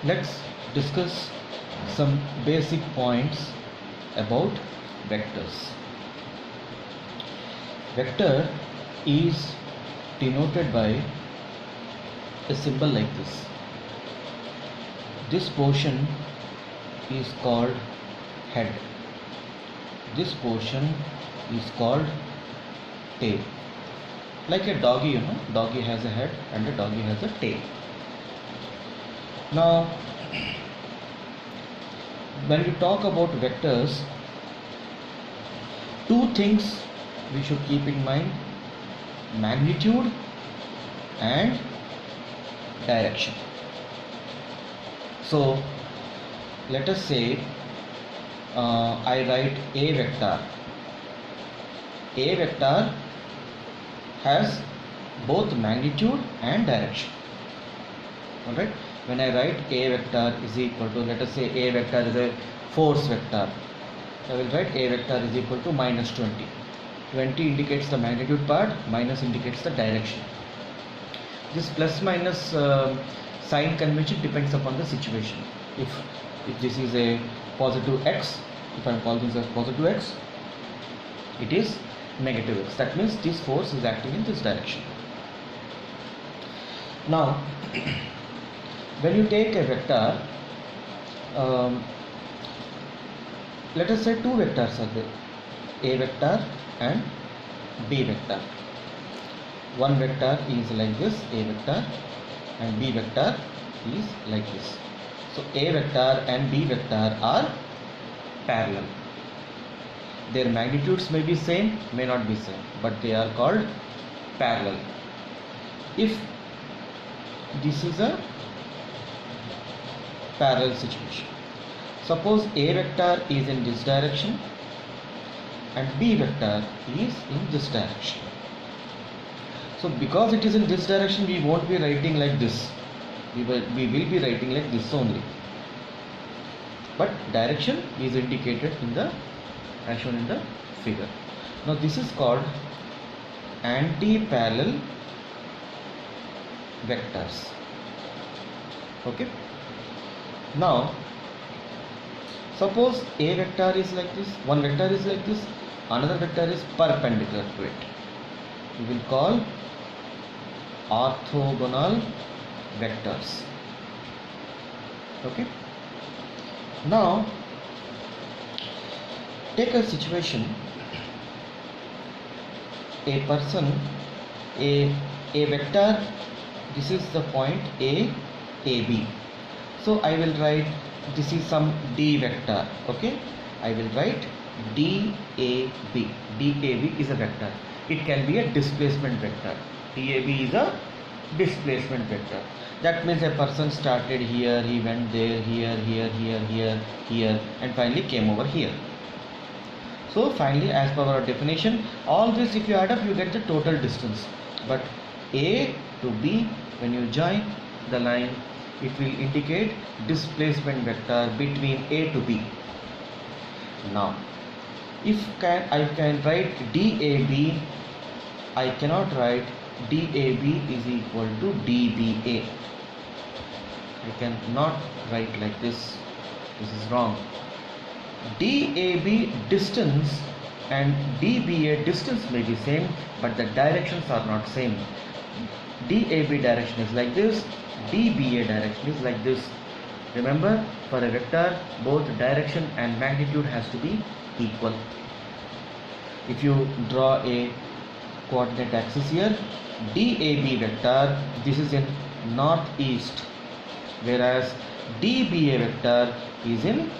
Let's discuss some basic points about vectors. Vector is denoted by a symbol like this. This portion is called head. This portion is called tail. Like a doggy, doggy has a head and a doggy has a tail. Now, when we talk about vectors, two things we should keep in mind: magnitude and direction. So, let us say I write a vector. A vector has both magnitude and direction. Alright, when I write a vector is equal to, let us say a vector is a force vector, I will write a vector is equal to minus 20. 20 indicates the magnitude part, minus indicates the direction. This plus minus sign convention depends upon the situation. If this is a positive x, if I am calling this as positive x, it is negative x. That means this force is acting in this direction. Now, when you take a vector, let us say two vectors are there, a vector and b vector. One vector is like this, a vector, and b vector is like this. So a vector and b vector are parallel. Their magnitudes may be same, may not be same, but they are called parallel. If this is a parallel situation, suppose a vector is in this direction and b vector is in this direction. So because it is in this direction, we won't be writing like this. We will be writing like this only. But direction is indicated in the, as shown in the figure. Now this is called anti-parallel vectors. Okay. Now suppose a vector is like this, one vector is like this, another vector is perpendicular to it. We will call orthogonal vectors. Okay. Now take a situation, a person, a vector, this is the point a b. So I will write, this is some d vector. Okay, I will write dab. Dab is a vector. It can be a displacement vector. DAB is a displacement vector. That means a person started here, he went there, here, and finally came over here. So finally, as per our definition, all this if you add up, you get the total distance. But A to B, when you join the line, it will indicate displacement vector between A to B. Now, if I can write DAB, I cannot write DAB is equal to DBA. I cannot write like this. This is wrong. DAB distance and DBA distance may be same, but the directions are not same. DAB direction is like this, DBA direction is like this. Remember, for a vector, both direction and magnitude has to be equal. If you draw a coordinate axis here, DAB vector, this is in northeast, whereas DBA vector is in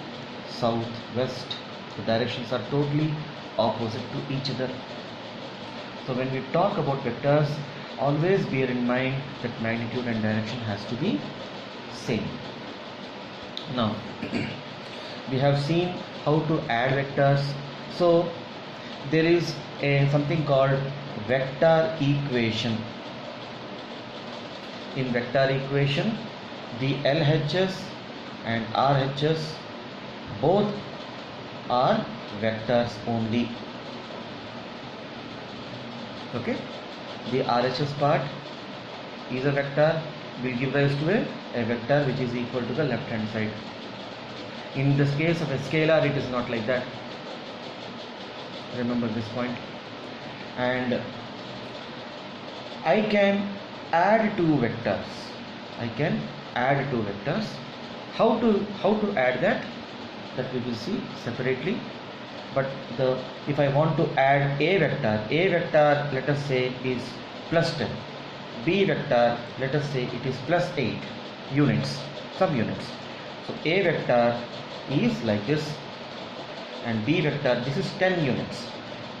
southwest. The directions are totally opposite to each other. So when we talk about vectors, always bear in mind that magnitude and direction has to be same. Now we have seen how to add vectors. So there is something called vector equation. In vector equation, the LHS and RHS both are vectors only. Okay, the RHS part is a vector, will give rise to a vector which is equal to the left hand side. In this case of a scalar, it is not like that. Remember this point. And I can add two vectors. I can add two vectors. How to add that we will see separately. But if I want to add a vector let us say is plus 10, b vector let us say it is plus 8 units, some units. So a vector is like this, and b vector, this is 10 units,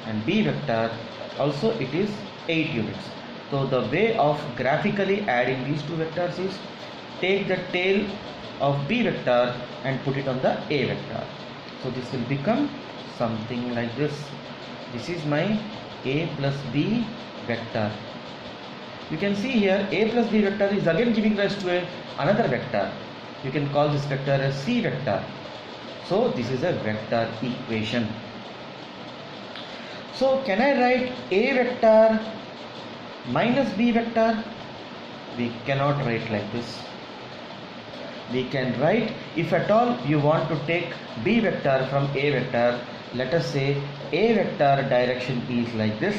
and b vector also it is 8 units. So the way of graphically adding these two vectors is take the tail of b vector and put it on the a vector. So this will become something like this. This is my a plus b vector. You can see here a plus b vector is again giving rise to another vector. You can call this vector as c vector. So this is a vector equation. So can I write a vector minus b vector? We cannot write like this. We can write, if at all you want to take b vector from a vector, let us say a vector direction is like this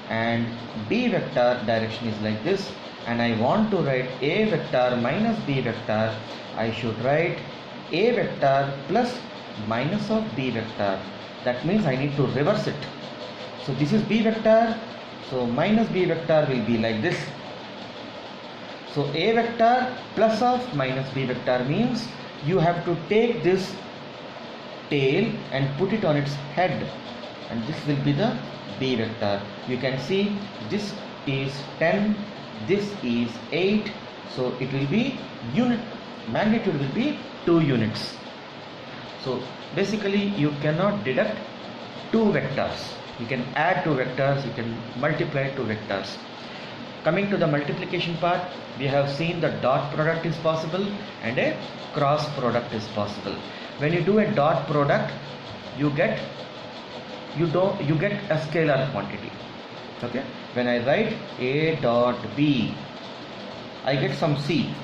and b vector direction is like this, and I want to write a vector minus b vector, I should write a vector plus minus of b vector. That means I need to reverse it. So this is b vector, so minus b vector will be like this. So a vector plus of minus b vector means you have to take this tail and put it on its head, and this will be the b vector. You can see this is 10, this is 8, so it will be unit, magnitude will be 2 units. So basically you cannot deduct two vectors. You can add two vectors, you can multiply two vectors. Coming to the multiplication part, we have seen the dot product is possible and a cross product is possible. When you do a dot product, you get a scalar quantity. Okay, when I write a dot b, I get some c.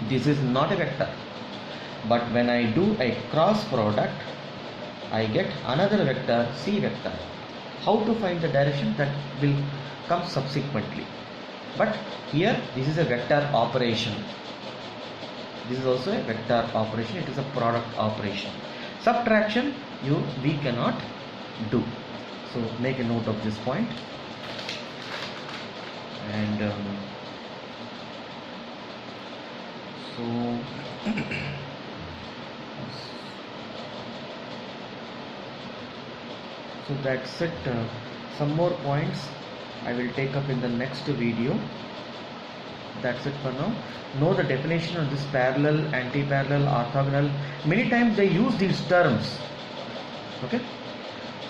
This is not a vector. But when I do a cross product, I get another vector, c vector. How to find the direction, that will come subsequently. But here this is a vector operation. This is also a vector operation. It is a product operation. Subtraction we cannot do. So make a note of this point. And so that's it. Some more points I will take up in the next video. That's it for now. Know the definition of this parallel, anti-parallel, orthogonal. Many times they use these terms. Okay.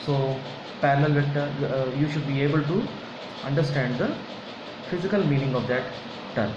So parallel vector, you should be able to understand the physical meaning of that term.